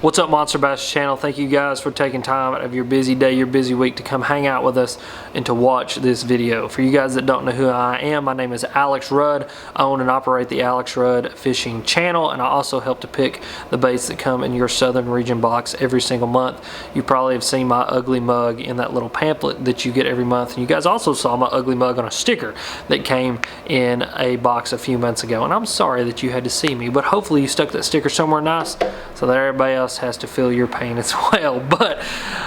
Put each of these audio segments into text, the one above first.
What's up, Monster Bass channel? Thank you guys for taking time out of your busy day, your busy week to come hang out with us and to watch this video. For you guys that don't know who I am, my name is Alex Rudd. I own and operate the Alex Rudd Fishing channel, and I also help to pick the baits that come in your southern region box every single month. You probably have seen my ugly mug in that little pamphlet that you get every month, and you guys also saw my ugly mug on a sticker that came in a box a few months ago. And I'm sorry that you had to see me, but hopefully you stuck that sticker somewhere nice so that everybody else has to feel your pain as well. But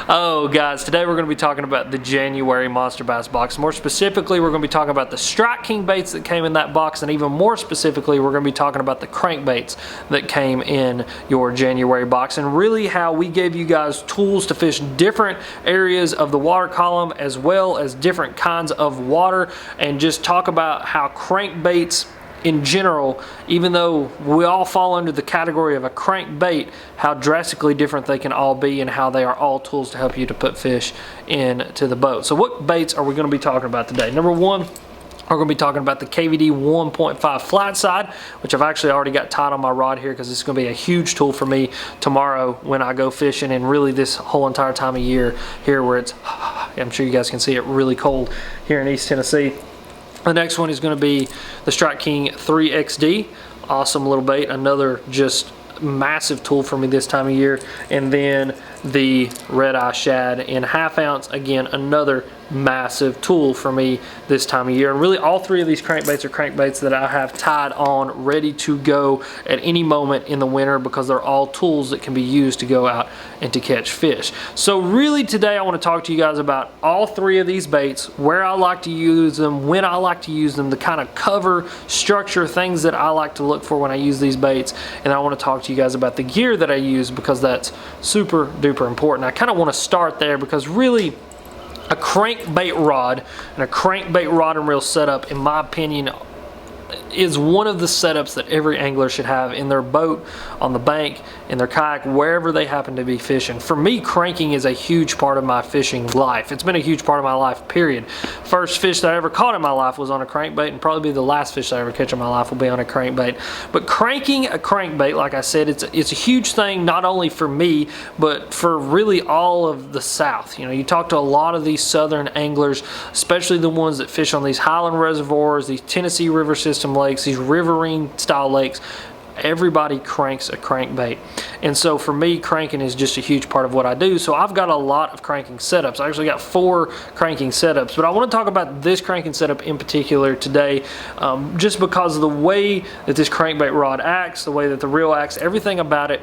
oh guys, today we're going to be talking about the January Monster Bass box. More specifically, we're going to be talking about the Strike King baits that came in that box, and even more specifically, we're going to be talking about the crankbaits that came in your January box, and really how we gave you guys tools to fish different areas of the water column as well as different kinds of water, and just talk about how crankbaits in general, even though we all fall under the category of a crankbait, how drastically different they can all be and how they are all tools to help you to put fish into the boat. So what baits are we going to be talking about today? Number one, we're going to be talking about the KVD 1.5 flat side, which I've actually already got tied on my rod here because it's going to be a huge tool for me tomorrow when I go fishing, and really this whole entire time of year here where it's, I'm sure you guys can see it, really cold here in East Tennessee. The next one is going to be the Strike King 3XD. Awesome little bait, another just massive tool for me this time of year. And then the Red Eye Shad in 1/2 ounce, again another massive tool for me this time of year. And really all three of these crankbaits are crankbaits that I have tied on ready to go at any moment in the winter, because they're all tools that can be used to go out and to catch fish. So really today I want to talk to you guys about all three of these baits, where I like to use them, when I like to use them, the kind of cover, structure, things that I like to look for when I use these baits. And I want to talk to you guys about the gear that I use, because that's super duper important. I kind of want to start there because really a crankbait rod and a crankbait rod and reel setup, in my opinion, is one of the setups that every angler should have in their boat, on the bank, in their kayak, wherever they happen to be fishing. For me, cranking is a huge part of my fishing life. It's been a huge part of my life, period. First fish that I ever caught in my life was on a crankbait, and probably the last fish I ever catch in my life will be on a crankbait. But cranking a crankbait, like I said, it's a huge thing, not only for me, but for really all of the South. You know, you talk to a lot of these southern anglers, especially the ones that fish on these highland reservoirs, these Tennessee River system lakes, these riverine style lakes. Everybody cranks a crankbait, and so for me, cranking is just a huge part of what I do. So I've got a lot of cranking setups. I actually got 4 cranking setups, but I want to talk about this cranking setup in particular today, just because of the way that this crankbait rod acts, the way that the reel acts, everything about it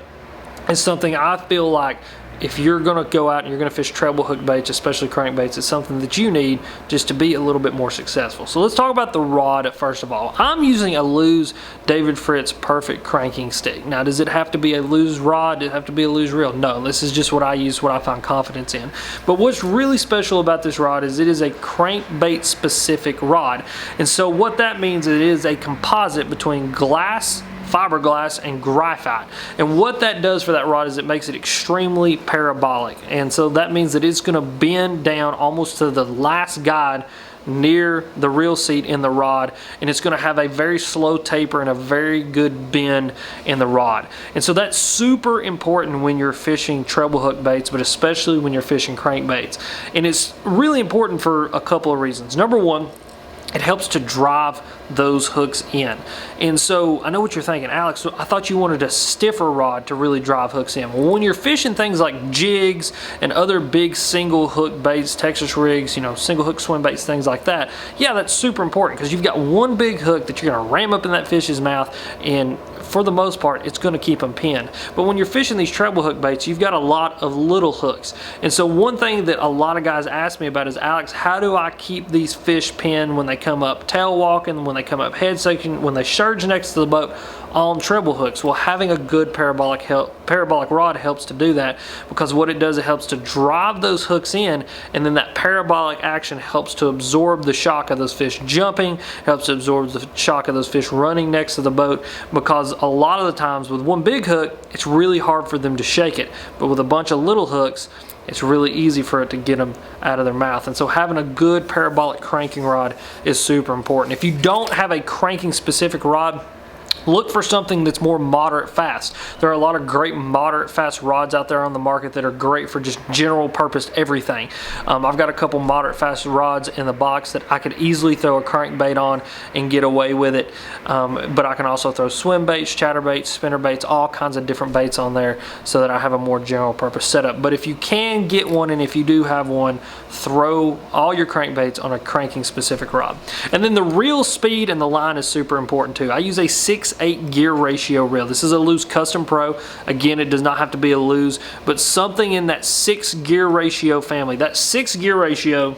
is something I feel like if you're going to go out and you're going to fish treble hook baits, especially crankbaits, it's something that you need just to be a little bit more successful. So let's talk about the rod first of all. I'm using a Lew's David Fritz Perfect cranking stick. Now, does it have to be a Lew's rod? Does it have to be a Lew's reel? No, this is just what I use, what I find confidence in. But what's really special about this rod is it is a crankbait specific rod. And so what that means, it is a composite between glass, fiberglass, and graphite. And what that does for that rod is it makes it extremely parabolic, and so that means that it's going to bend down almost to the last guide near the reel seat in the rod, and it's going to have a very slow taper and a very good bend in the rod. And so that's super important when you're fishing treble hook baits, but especially when you're fishing crankbaits. And it's really important for a couple of reasons. Number one, it helps to drive those hooks in. And so I know what you're thinking, Alex, I thought you wanted a stiffer rod to really drive hooks in. Well, when you're fishing things like jigs and other big single hook baits, Texas rigs, you know, single hook swim baits, things like that, yeah, that's super important because you've got one big hook that you're going to ram up in that fish's mouth, and for the most part, it's going to keep them pinned. But when you're fishing these treble hook baits, you've got a lot of little hooks. And so one thing that a lot of guys ask me about is, Alex, how do I keep these fish pinned when they come up tail walking, when they come up head section, when they surge next to the boat on treble hooks? Well, having a good parabolic rod helps to do that, because what it does, it helps to drive those hooks in, and then that parabolic action helps to absorb the shock of those fish jumping, helps to absorb the shock of those fish running next to the boat, because a lot of the times with one big hook, it's really hard for them to shake it, but with a bunch of little hooks, it's really easy for it to get them out of their mouth. And so having a good parabolic cranking rod is super important. If you don't have a cranking specific rod, look for something that's more moderate fast. There are a lot of great moderate fast rods out there on the market that are great for just general purpose everything. I've got a couple moderate fast rods in the box that I could easily throw a crankbait on and get away with it, but I can also throw swim baits, chatterbaits, spinner baits, all kinds of different baits on there so that I have a more general purpose setup. But if you can get one, and if you do have one, throw all your crankbaits on a cranking specific rod. And then the reel speed and the line is super important too. I use a 6/8 gear ratio reel. This is a Lew's Custom Pro. Again, it does not have to be a Lew's, but something in that 6 gear ratio family. That 6 gear ratio,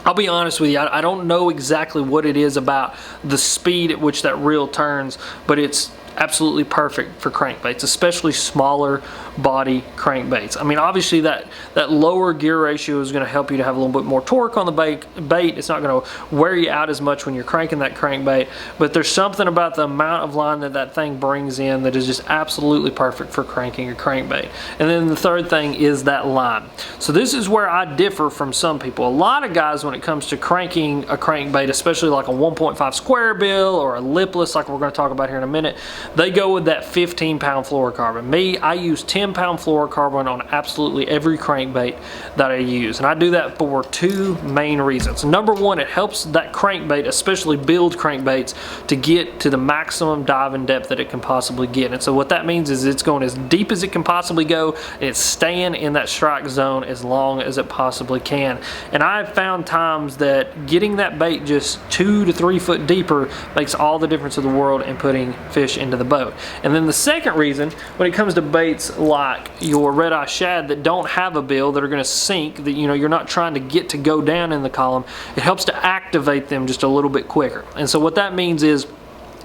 I'll be honest with you, I don't know exactly what it is about the speed at which that reel turns, but it's absolutely perfect for crankbaits, especially smaller body crankbaits. I mean, obviously that lower gear ratio is going to help you to have a little bit more torque on the bait. It's not going to wear you out as much when you're cranking that crankbait, but there's something about the amount of line that thing brings in that is just absolutely perfect for cranking a crankbait. And then the third thing is that line. So this is where I differ from some people. A lot of guys, when it comes to cranking a crankbait, especially like a 1.5 square bill or a lipless like we're going to talk about here in a minute, they go with that 15-pound fluorocarbon. Me, I use 10-pound fluorocarbon on absolutely every crankbait that I use. And I do that for 2 main reasons. Number one, it helps that crankbait, especially build crankbaits, to get to the maximum diving depth that it can possibly get. And so what that means is it's going as deep as it can possibly go, and it's staying in that strike zone as long as it possibly can. And I've found times that getting that bait just 2 to 3 foot deeper makes all the difference in the world in putting fish into the boat. And then the second reason, when it comes to baits like your red-eye shad that don't have a bill, that are going to sink, that you're not trying to get to go down in the column, it helps to activate them just a little bit quicker. And so what that means is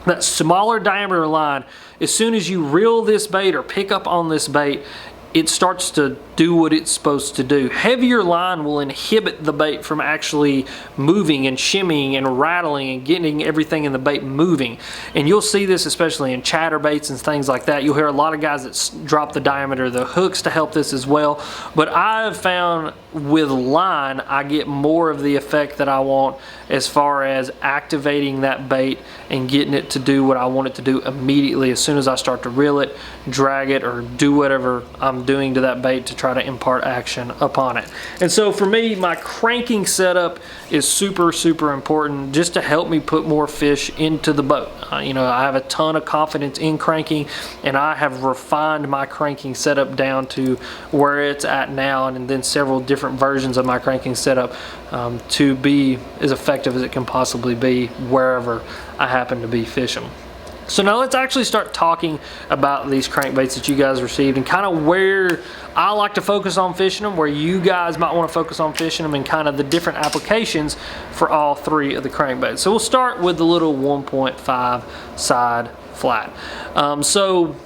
that smaller diameter line, as soon as you reel this bait or pick up on this bait, it starts to do what it's supposed to do. Heavier line will inhibit the bait from actually moving and shimmying and rattling and getting everything in the bait moving. And you'll see this especially in chatterbaits and things like that. You'll hear a lot of guys that drop the diameter of the hooks to help this as well. But I've found with line, I get more of the effect that I want as far as activating that bait and getting it to do what I want it to do immediately as soon as I start to reel it, drag it, or do whatever I'm doing to that bait to try to impart action upon it. And so for me, my cranking setup is super, super important just to help me put more fish into the boat. I have a ton of confidence in cranking, and I have refined my cranking setup down to where it's at now, and then several different versions of my cranking setup to be as effective as it can possibly be wherever I happen to be fishing. So now let's actually start talking about these crankbaits that you guys received and kind of where I like to focus on fishing them, where you guys might want to focus on fishing them, and kind of the different applications for all 3 of the crankbaits. So we'll start with the little 1.5 side flat. So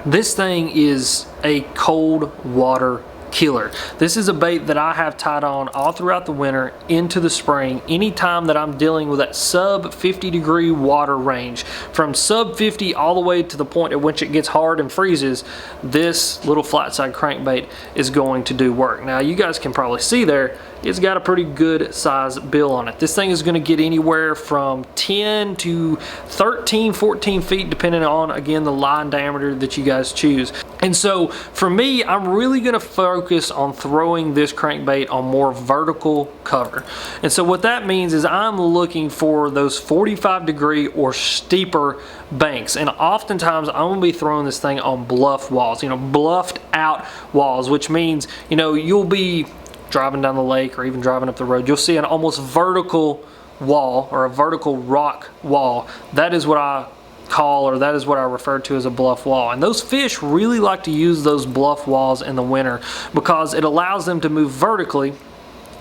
this thing is a cold water killer. This is a bait that I have tied on all throughout the winter into the spring, anytime that I'm dealing with that sub 50 degree water range. From sub 50 all the way to the point at which it gets hard and freezes, this little flat side crankbait is going to do work. Now you guys can probably see there, it's got a pretty good size bill on it. This thing is going to get anywhere from 10 to 13, 14 feet depending on, again, the line diameter that you guys choose. And so for me, I'm really going to focus on throwing this crankbait on more vertical cover. And so what that means is I'm looking for those 45 degree or steeper banks. And oftentimes I'm going to be throwing this thing on bluff walls, bluffed out walls, which means, you'll be driving down the lake or even driving up the road, you'll see an almost vertical wall or a vertical rock wall. That is what I call, or that is what I refer to as a bluff wall. And those fish really like to use those bluff walls in the winter because it allows them to move vertically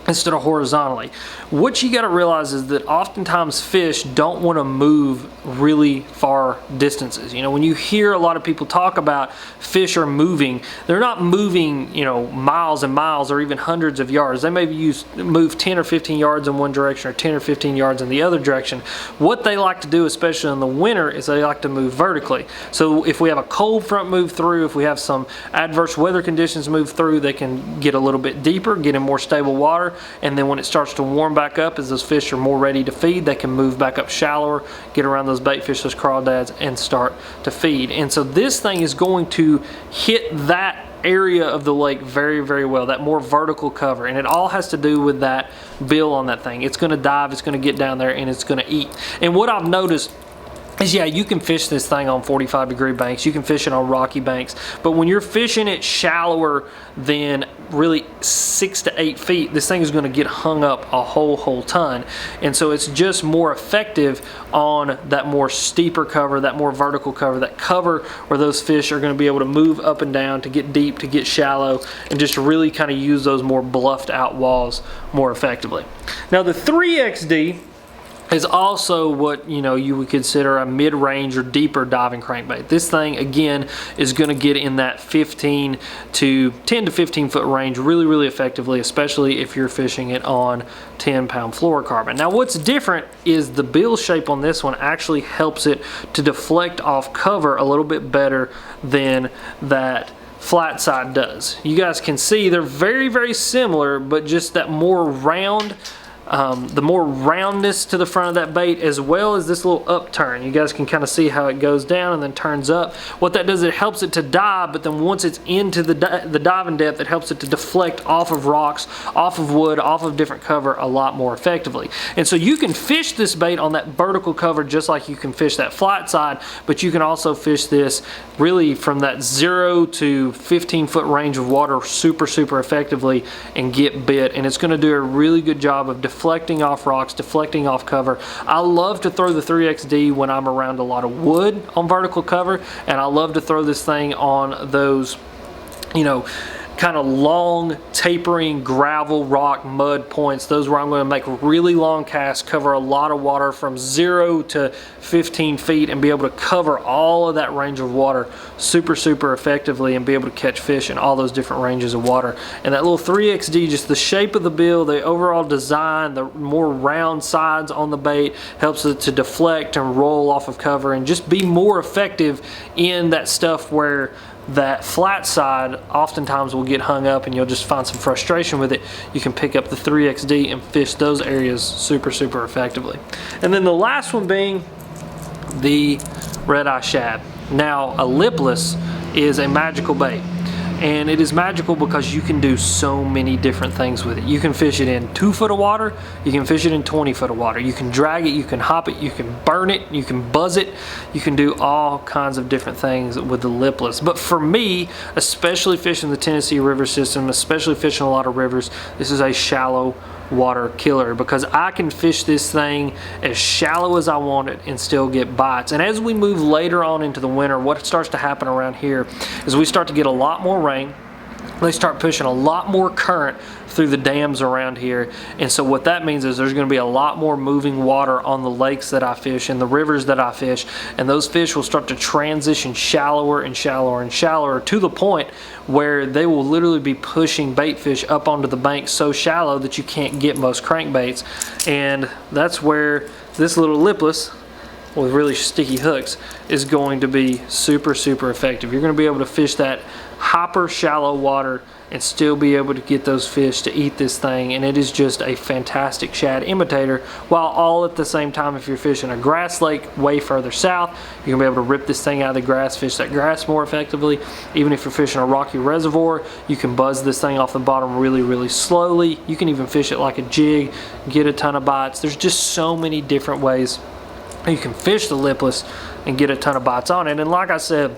instead of horizontally. What you got to realize is that oftentimes fish don't want to move really far distances. When you hear a lot of people talk about fish are moving, they're not moving, miles and miles or even hundreds of yards. They may move 10 or 15 yards in one direction or 10 or 15 yards in the other direction. What they like to do, especially in the winter, is they like to move vertically. So if we have a cold front move through, if we have some adverse weather conditions move through, they can get a little bit deeper, get in more stable water. water, and then when it starts to warm back up, as those fish are more ready to feed, they can move back up shallower, get around those bait fish, those crawdads, and start to feed. And so this thing is going to hit that area of the lake very, very well, that more vertical cover, and it all has to do with that bill on that thing. It's going to dive, it's going to get down there, and it's going to eat. And what I've noticed is, yeah, you can fish this thing on 45-degree banks, you can fish it on rocky banks, but when you're fishing it shallower than really 6 to 8 feet, this thing is going to get hung up a whole ton. And so it's just more effective on that more steeper cover, that more vertical cover, that cover where those fish are going to be able to move up and down, to get deep, to get shallow, and just really kind of use those more bluffed out walls more effectively. Now the 3XD is also what, you know, you would consider a mid-range or deeper diving crankbait. This thing again is going to get in that 10 to 15 foot range really, really effectively, especially if you're fishing it on 10-pound fluorocarbon. Now what's different is the bill shape on this one actually helps it to deflect off cover a little bit better than that flat side does. You guys can see they're very, very similar, but just that more round, the more roundness to the front of that bait, as well as this little upturn. You guys can kind of see how it goes down and then turns up. What that does, it helps it to dive, but then once it's into the diving depth, it helps it to deflect off of rocks, off of wood, off of different cover a lot more effectively. And so you can fish this bait on that vertical cover just like you can fish that flat side, but you can also fish this really from that 0 to 15 foot range of water super, super effectively and get bit. And it's going to do a really good job of deflecting off rocks, deflecting off cover. I love to throw the 3XD when I'm around a lot of wood on vertical cover, and I love to throw this thing on those, you know, kind of long tapering gravel, rock, mud points, those where I'm going to make really long casts, cover a lot of water from 0 to 15 feet, and be able to cover all of that range of water super, super effectively, and be able to catch fish in all those different ranges of water. And that little 3XD, just the shape of the bill, the overall design, the more round sides on the bait, helps it to deflect and roll off of cover and just be more effective in that stuff where that flat side oftentimes will get hung up and you'll just find some frustration with it. You can pick up the 3XD and fish those areas super, super effectively. And then the last one being the red-eye shad. Now a lipless is a magical bait, and it is magical because you can do so many different things with it. You can fish it in 2 foot of water, you can fish it in 20 foot of water, you can drag it, you can hop it, you can burn it, you can buzz it, you can do all kinds of different things with the lipless. But for me, especially fishing the Tennessee River system, especially fishing a lot of rivers, this is a shallow water killer, because I can fish this thing as shallow as I want it and still get bites. And as we move later on into the winter, what starts to happen around here is we start to get a lot more rain. They start pushing a lot more current through the dams around here, and so what that means is there's going to be a lot more moving water on the lakes that I fish and the rivers that I fish, and those fish will start to transition shallower and shallower and shallower, to the point where they will literally be pushing bait fish up onto the bank so shallow that you can't get most crankbaits. And that's where this little lipless with really sticky hooks is going to be super, super effective. You're going to be able to fish that hyper shallow water and still be able to get those fish to eat this thing, and it is just a fantastic shad imitator, while all at the same time, if you're fishing a grass lake way further south, you're gonna be able to rip this thing out of the grass, fish that grass more effectively. Even if you're fishing a rocky reservoir, you can buzz this thing off the bottom really, really slowly. You can even fish it like a jig, get a ton of bites. There's just so many different ways you can fish the lipless and get a ton of bites on it. And like I said,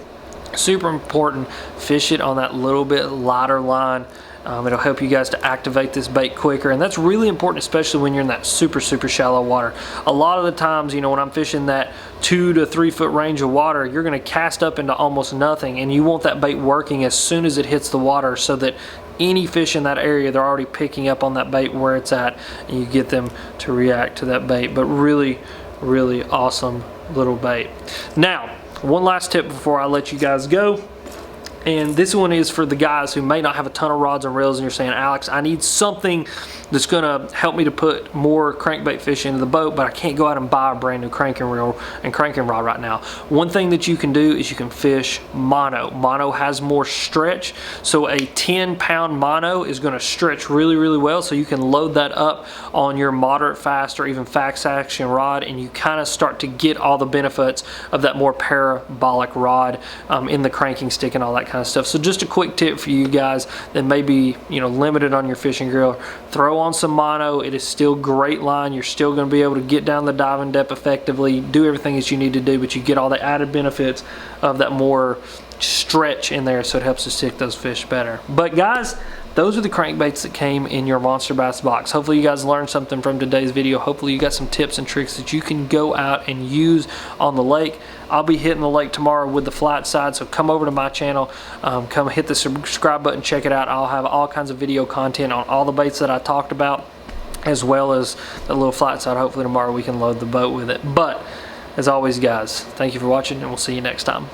super important, fish it on that little bit lighter line. It'll help you guys to activate this bait quicker, and that's really important, especially when you're in that super, super shallow water. A lot of the times, you know, when I'm fishing that 2 to 3 foot range of water, you're going to cast up into almost nothing, and you want that bait working as soon as it hits the water, so that any fish in that area, they're already picking up on that bait where it's at, and you get them to react to that bait. But really, really awesome little bait. Now, one last tip before I let you guys go And this one is for the guys who may not have a ton of rods and reels and you're saying, Alex, I need something that's gonna help me to put more crankbait fish into the boat, but I can't go out and buy a brand new cranking reel and cranking rod right now. One thing that you can do is you can fish mono. Mono has more stretch, so a 10-pound mono is gonna stretch really, really well, so you can load that up on your moderate fast or even fast action rod, and you kind of start to get all the benefits of that more parabolic rod in the cranking stick and all that kind of stuff. So just a quick tip for you guys that may be, you know, limited on your fishing grill: throw on some mono. It is still great line. You're still going to be able to get down the diving depth effectively, do everything that you need to do, but you get all the added benefits of that more stretch in there, so it helps to stick those fish better. But guys, those are the crankbaits that came in your Monster Bass box. Hopefully you guys learned something from today's video. Hopefully you got some tips and tricks that you can go out and use on the lake. I'll be hitting the lake tomorrow with the flat side, so come over to my channel, come hit the subscribe button, check it out. I'll have all kinds of video content on all the baits that I talked about, as well as the little flat side. Hopefully tomorrow we can load the boat with it. But as always guys, thank you for watching, and we'll see you next time.